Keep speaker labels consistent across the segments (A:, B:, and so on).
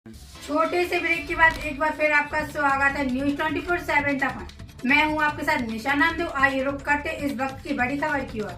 A: छोटे से ब्रेक के बाद एक बार फिर आपका स्वागत है न्यूज 24/7 तक। मैं हूं आपके साथ निशा नामदेव। आइए रुक करते इस वक्त की बड़ी खबर की ओर।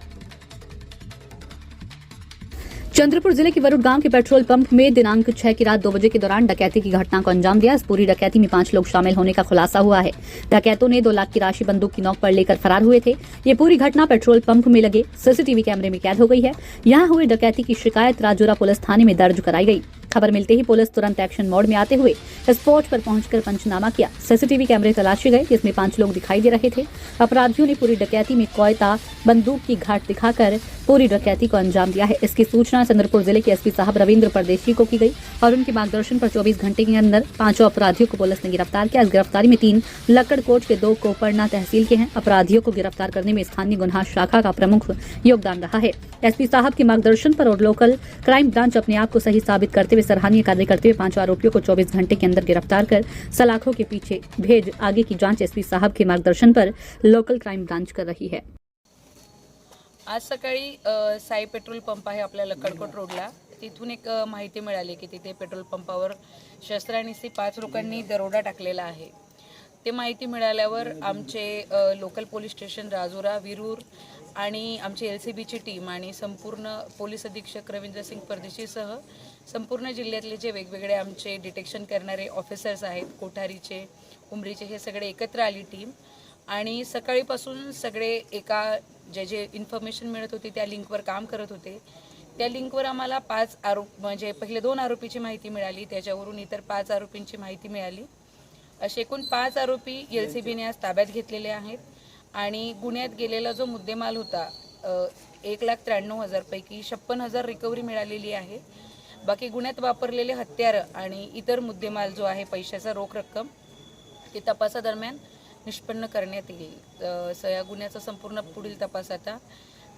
B: चंद्रपुर जिले के वरुड गांव के पेट्रोल पंप में दिनांक 6 की रात 2 बजे के दौरान डकैती की घटना को अंजाम दिया। इस पूरी डकैती में 5 लोग शामिल होने का खुलासा हुआ है। डकैतों ने 2 लाख की राशि बंदूक की नोक पर लेकर फरार हुए थे। ये पूरी घटना पेट्रोल पंप में लगे सीसीटीवी कैमरे में कैद हो गई है। यहां हुई डकैती की शिकायत राजौरा पुलिस थाने में दर्ज कराई गई। खबर मिलते ही पुलिस तुरंत एक्शन मोड में आते हुए स्पॉट पर पहुंचकर पंचनामा किया। सीसीटीवी कैमरे तलाशे गए जिसमें 5 लोग दिखाई दे रहे थे। अपराधियों ने पूरी डकैती में कोयता बंदूक की घाट दिखाकर पूरी डकैती को अंजाम दिया है। इसकी सूचना चंद्रपुर जिले के एसपी साहब रविंद्र परदेशी को की गई और उनके मार्गदर्शन पर 24 घंटे के अंदर 5 अपराधियों को पुलिस ने गिरफ्तार किया। इस गिरफ्तारी में 3 लक्कड़कोट के 2 कोपरना तहसील के हैं। अपराधियों को गिरफ्तार करने में स्थानीय गुनाह शाखा का प्रमुख योगदान रहा है। एसपी साहब के मार्गदर्शन पर और लोकल क्राइम ब्रांच अपने आप को सही साबित करते हुए सराहनीय कार्य करते हुए 5 आरोपियों को 24 घंटे के अंदर गिरफ्तार कर सलाखों के पीछे भेज आगे की जांच एसपी साहब के मार्गदर्शन पर लोकल क्राइम ब्रांच कर रही है।
C: आज सकाळी साई पेट्रोल पंप आहे आपल्या लक्कडकोट रोडला, तिथून एक माहिती मिळाली की तिथे पेट्रोल पंपावर शस्त्रांनीशी 5 लोकांनी दरोडा टाकलेला आहे। ते माहिती मिळाल्यावर आमचे local police station Rajora Virur आणि आमची एलसीबीची टीम आणि संपूर्ण पोलीस अधीक्षक रवींद्र सिंग परदेशीसह संपूर्ण जिल्ह्यातले जे वेगवेगळे आमचे डिटेक्शन करणारे ऑफिसर्स आहेत, कोठारीचे उमरीचे, हे सगळे एकत्र आली टीम आणि सकाळीपासून सगळे एका जे इन्फॉर्मेशन मिळत होती त्या लिंकवर काम करत होते। त्या लिंकवर आम्हाला 5 आरोप म्हणजे पहिले 2 आरोपीची माहिती मिळाली, त्याच्यावरून इतर 5 आरोपींची माहिती मिळाली। असे एकूण 5 आरोपी एलसीबीने आज ताब्यात घेतलेले आहेत आणि गुन्ह्यात गेलेला जो मुद्देमाल होता 1,93,000 पैकी 56,000 रिकव्हरी मिळालेली आहे। बाकी गुन्ह्यात वापरलेले हत्यार आणि इतर मुद्देमाल जो आहे पैशाचा रोख रक्कम ते तपासादरम्यान निष्पन्न करण्यात येईल। या गुन्ह्याचा संपूर्ण पुढील तपास आता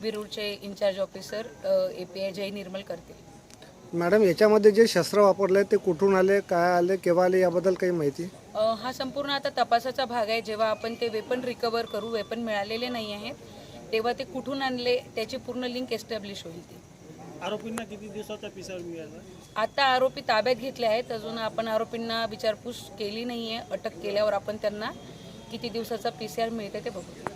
C: विरूरचे इन्चार्ज ऑफिसर एपीआय जय निर्मल करतील।
D: मॅडम, याच्यामध्ये जे शस्त्र वापरले ते कुठून आले, काय आले, केव्हा आले, याबद्दल काही माहिती?
C: हा संपूर्ण आता तपासाचा भाग आहे। जेव्हा आपण ते वेपन रिकवर करू, वेपन मिळालेले नाही आहेत, तेव्हा ते कुठून आणले त्याची पूर्ण लिंक एस्टॅब्लिश होईल। ती
E: आरोपींना किती दिवसाचा पिसाळ मिळाला?
C: आता आरोपी ताब्यात घेतले आहेत, अजून आपण आरोपींना विचारपूस केली नाहीये। अटक केल्यावर आपण त्यांना किती दिवसाचा पीसीआर मिळते ते बघू।